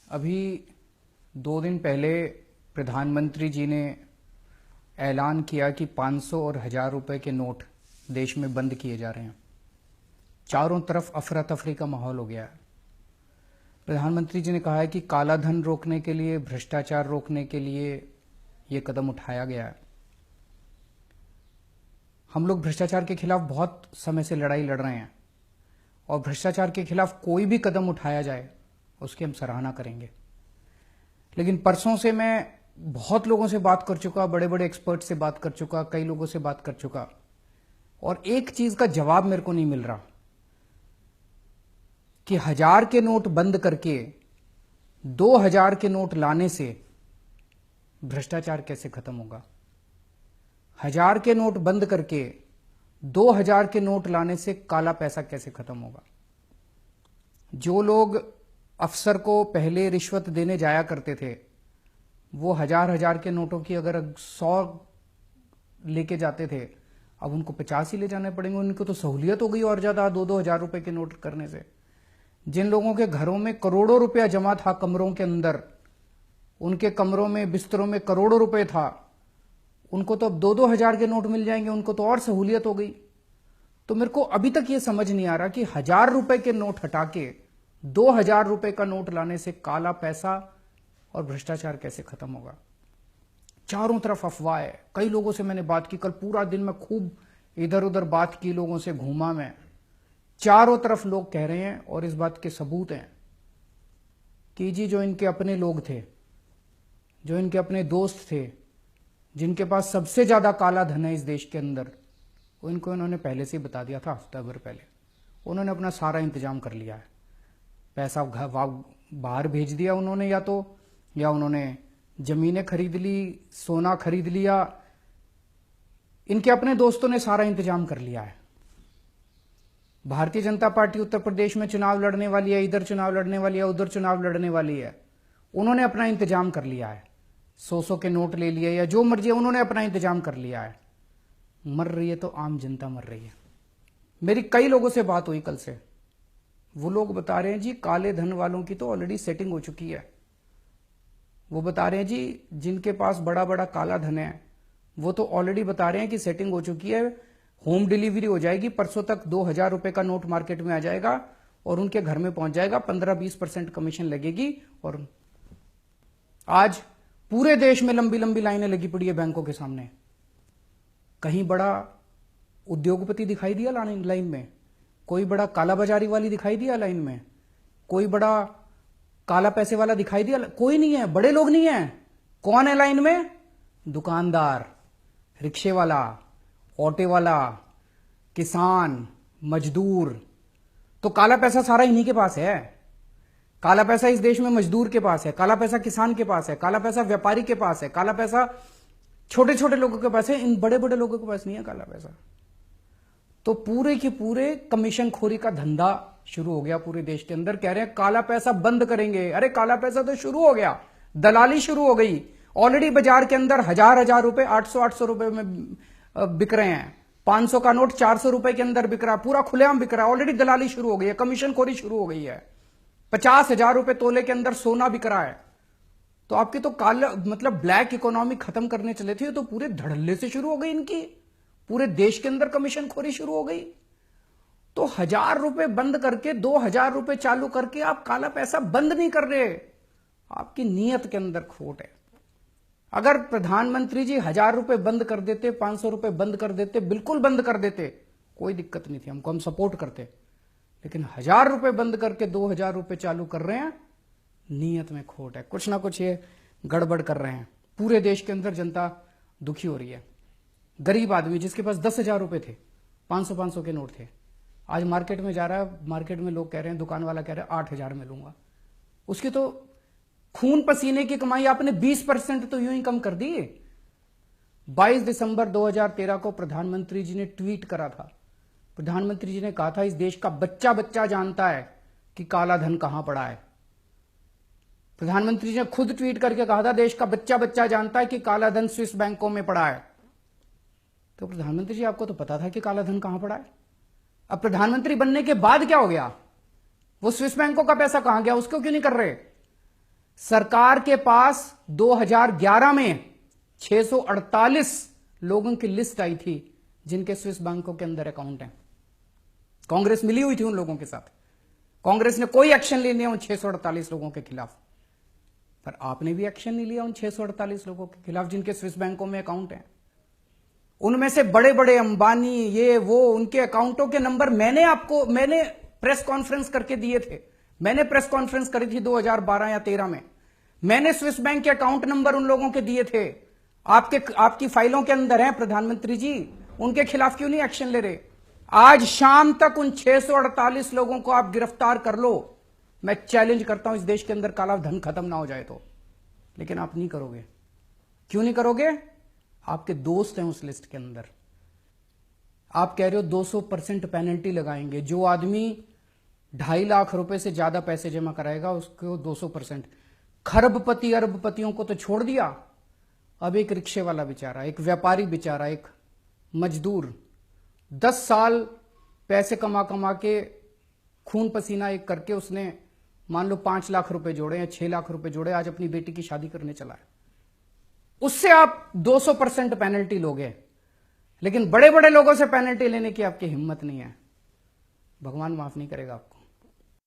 अभी 2 दिन पहले प्रधानमंत्री जी ने ऐलान किया कि 500 और 1000 रुपए के नोट देश में बंद किए जा रहे हैं। चारों तरफ अफरा तफरी का माहौल हो गया है। प्रधानमंत्री जी ने कहा है कि काला धन रोकने के लिए, भ्रष्टाचार रोकने के लिए ये कदम उठाया गया है। हम लोग भ्रष्टाचार के खिलाफ बहुत समय से लड़ाई लड़ रहे हैं और भ्रष्टाचार के खिलाफ कोई भी कदम उठाया जाए उसकी हम सराहना करेंगे। लेकिन परसों से मैं बहुत लोगों से बात कर चुका, बड़े बड़े एक्सपर्ट से बात कर चुका, कई लोगों से बात कर चुका, और एक चीज का जवाब मेरे को नहीं मिल रहा कि 1000 के नोट बंद करके 2000 के नोट लाने से भ्रष्टाचार कैसे खत्म होगा। 1000 के नोट बंद करके 2000 के नोट लाने से काला पैसा कैसे खत्म होगा। जो लोग अफसर को पहले रिश्वत देने जाया करते थे, वो 1000 के नोटों की अगर 100 लेके जाते थे, अब उनको 50 ही ले जाने पड़ेंगे। उनको तो सहूलियत हो गई और ज्यादा 2-2 हजार रुपए के नोट करने से। जिन लोगों के घरों में करोड़ों रुपया जमा था कमरों के अंदर, उनके कमरों में, बिस्तरों में करोड़ों रुपए था, उनको तो अब 2-2 हजार के नोट मिल जाएंगे, उनको तो और सहूलियत हो गई। तो मेरे को अभी तक ये समझ नहीं आ रहा कि 1000 रुपए के नोट हटा के 2000 रुपए का नोट लाने से काला पैसा और भ्रष्टाचार कैसे खत्म होगा। चारों तरफ अफवाह है। कई लोगों से मैंने बात की, कल पूरा दिन मैं खूब इधर उधर बात की, लोगों से घूमा मैं। चारों तरफ लोग कह रहे हैं और इस बात के सबूत हैं कि जी जो इनके अपने लोग थे, जो इनके अपने दोस्त थे, जिनके पास सबसे ज्यादा काला धन है इस देश के अंदर, वो इनको इन्होंने पहले से ही बता दिया था, हफ्ता भर पहले। उन्होंने अपना सारा इंतजाम कर लिया है। पैसा बाहर भेज दिया उन्होंने, या उन्होंने जमीनें खरीद ली, सोना खरीद लिया। इनके अपने दोस्तों ने सारा इंतजाम कर लिया है। भारतीय जनता पार्टी उत्तर प्रदेश में चुनाव लड़ने वाली है, इधर चुनाव लड़ने वाली है, उधर चुनाव लड़ने वाली है। उन्होंने अपना इंतजाम कर लिया है। 100 के नोट ले लिए या जो मर्जी है, उन्होंने अपना इंतजाम कर लिया है। मर रही है तो आम जनता मर रही है। मेरी कई लोगों से बात हुई कल से, वो लोग बता रहे हैं जी काले धन वालों की तो ऑलरेडी सेटिंग हो चुकी है। वो बता रहे हैं जी जिनके पास बड़ा बड़ा काला धन है वो तो ऑलरेडी बता रहे हैं कि सेटिंग हो चुकी है, होम डिलीवरी हो जाएगी, परसों तक 2000 रुपए का नोट मार्केट में आ जाएगा और उनके घर में पहुंच जाएगा, 15-20% कमीशन लगेगी। और आज पूरे देश में लंबी लंबी लाइनें लगी पड़ी है बैंकों के सामने। कहीं बड़ा उद्योगपति दिखाई दिया लाइन में? कोई बड़ा काला बाजारी वाली दिखाई दिया लाइन में? कोई बड़ा काला पैसे वाला दिखाई दिया? कोई नहीं है, बड़े लोग नहीं है। कौन है लाइन में? दुकानदार, रिक्शे वाला, ऑटो वाला, किसान, मजदूर। तो काला पैसा सारा इन्हीं के पास है। काला पैसा इस देश में मजदूर के पास है, काला पैसा किसान के पास है, काला पैसा व्यापारी के पास है, काला पैसा छोटे छोटे लोगों के पास है, इन बड़े बड़े लोगों के पास नहीं है काला पैसा। तो पूरे के पूरे कमीशन खोरी का धंधा शुरू हो गया पूरे देश के अंदर। कह रहे हैं काला पैसा बंद करेंगे। अरे काला पैसा तो शुरू हो गया, दलाली शुरू हो गई। ऑलरेडी बाजार के अंदर 1000 रुपए 800 रुपए में बिक रहे हैं। 500 का नोट 400 रुपए के अंदर बिक रहा, पूरा खुलेआम बिक रहा है। ऑलरेडी दलाली शुरू हो गई है, कमीशन खोरी शुरू हो गई है। 50,000 रुपए तोले के अंदर सोना बिक रहा है। तो आपकी तो काला मतलब ब्लैक इकोनॉमी खत्म करने चले थे, तो पूरे धड़ल्ले से शुरू हो गई इनकी। पूरे देश के अंदर कमीशन खोरी शुरू हो गई। तो 1000 रुपए बंद करके 2000 रुपए चालू करके आप काला पैसा बंद नहीं कर रहे। आपकी नीयत के अंदर खोट है। अगर प्रधानमंत्री जी 1000 रुपए बंद कर देते, 500 रुपए बंद कर देते, बिल्कुल बंद कर देते, कोई दिक्कत नहीं थी, हमको, हम सपोर्ट करते। लेकिन 1000 रुपए बंद करके 2000 रुपए चालू कर रहे हैं, नीयत में खोट है। कुछ ना कुछ ये गड़बड़ कर रहे हैं। पूरे देश के अंदर जनता दुखी हो रही है। गरीब आदमी जिसके पास 10,000 रुपए थे, 500 के नोट थे, आज मार्केट में जा रहा है, मार्केट में लोग कह रहे हैं, दुकान वाला कह रहे हैं 8000 में लूंगा। उसकी तो खून पसीने की कमाई आपने 20% तो यूं ही कम कर दी। 22 दिसंबर 2013 को प्रधानमंत्री जी ने ट्वीट करा था। प्रधानमंत्री जी ने कहा था इस देश का बच्चा बच्चा जानता है कि काला धन कहां पड़ा है। प्रधानमंत्री जी ने खुद ट्वीट करके कहा था देश का बच्चा बच्चा जानता है कि काला धन स्विस बैंकों में पड़ा है। तो प्रधानमंत्री जी आपको तो पता था कि काला धन कहां पड़ा है। अब प्रधानमंत्री बनने के बाद क्या हो गया? वो स्विस बैंकों का पैसा कहां गया? उसको क्यों नहीं कर रहे? सरकार के पास 2011 में 648 लोगों की लिस्ट आई थी जिनके स्विस बैंकों के अंदर अकाउंट हैं। कांग्रेस मिली हुई थी उन लोगों के साथ। कांग्रेस ने कोई एक्शन नहीं लिया उन 648 लोगों के खिलाफ, पर आपने भी एक्शन नहीं लिया उन 648 लोगों के खिलाफ जिनके स्विस बैंकों में अकाउंट हैं। उनमें से बड़े बड़े अंबानी, ये वो, उनके अकाउंटों के नंबर मैंने प्रेस कॉन्फ्रेंस करके दिए थे। मैंने प्रेस कॉन्फ्रेंस करी थी 2012 या 13 में। मैंने स्विस बैंक के अकाउंट नंबर उन लोगों के दिए थे। आपकी फाइलों के अंदर हैं प्रधानमंत्री जी। उनके खिलाफ क्यों नहीं एक्शन ले रहे? आज शाम तक उन 648 लोगों को आप गिरफ्तार कर लो। मैं चैलेंज करता हूं इस देश के अंदर काला धन खत्म ना हो जाए तो। लेकिन आप नहीं करोगे। क्यों नहीं करोगे? आपके दोस्त हैं उस लिस्ट के अंदर। आप कह रहे हो 200% पेनल्टी लगाएंगे। जो आदमी 2.5 लाख रुपए से ज्यादा पैसे जमा कराएगा उसको 200%। खरबपति अरबपतियों को तो छोड़ दिया, अब एक रिक्शे वाला बेचारा, एक व्यापारी बेचारा, एक मजदूर 10 साल पैसे कमा कमा के खून पसीना एक करके उसने मान लो 5 लाख रुपए जोड़े या 6 लाख रुपए जोड़े, आज अपनी बेटी की शादी करने चला है। उससे आप 200% पेनल्टी लोगे, लेकिन बड़े बड़े लोगों से पेनल्टी लेने की आपकी हिम्मत नहीं है। भगवान माफ नहीं करेगा आपको।